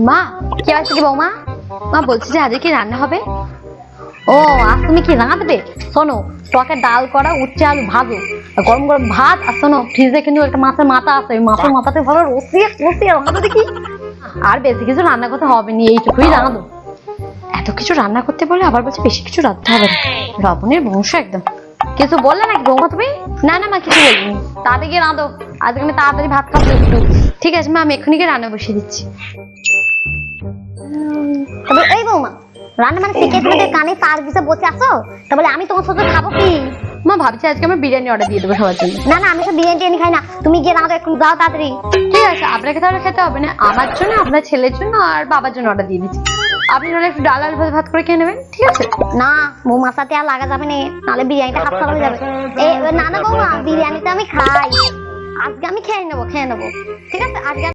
মা কি আছে কি বৌমা? মা বলছি যে আজকে কি রান্না হবে? ও আজ তুমি কি রান্না দেবে? শোনো, টকে ডাল করা, উচ্ছে আলু ভাজো, আর গরম গরম ভাত। আর শোনো, ফ্রিজে কিন্তু একটা মাছের মাথা আছে, ওই মাছের মাথাতে ভালো রসিয়ে রসিয়ে রান্না দেখি। আর বেশি কিছু রান্না করতে হবে না, এইটুকুই রান্না দেবো। এত কিছু রান্না করতে বলে আবার বলছে বেশি কিছু রাঁধতে হবে না। রাবণের বংশ একদম। কিছু বললে নাকি বৌমা তুমি? না না মা, কিছু বলিনি। তাড়াতাড়ি গিয়ে রাঁধো, আজকে আমি তাড়াতাড়ি ভাত খাবো একটু। ঠিক আছে মা, আমি এক্ষুনি গিয়ে রান্না বসিয়ে দিচ্ছি। তবে এই বৌমা, রান্না মানে শিখে তোমাদের কানে তার দিতে বসে আসো, তা বলে আমি তোমার সাথে খাবো কি? মা ভাবছি আজকে আমি বিরিয়ানি অর্ডার দিয়ে দেবো সবার জন্য। না না, আমি সব বিরিয়ানি টিরিয়ানি খাই না, তুমি গিয়ে রাঁধো, এখন যাও তাড়াতাড়ি। ঠিক আছে, আপনাকে তাহলে খেতে হবে না, আমার জন্য, আপনার ছেলের জন্য আর বাবার জন্য অর্ডার দিয়ে দিচ্ছি। আপনি হলে একটু ডাল আলু ভাত করে খেয়ে নেবেন, ঠিক আছে? না, বৌমার সাথে আর লাগা যাবে না, নাহলে বিরিয়ানিটা হাত খারাপ হয়ে যাবে। না না বৌমা, বিরিয়ানিটা আমি খাই, আজকে আমি খেয়ে নেবো, ঠিক আছে? আজকে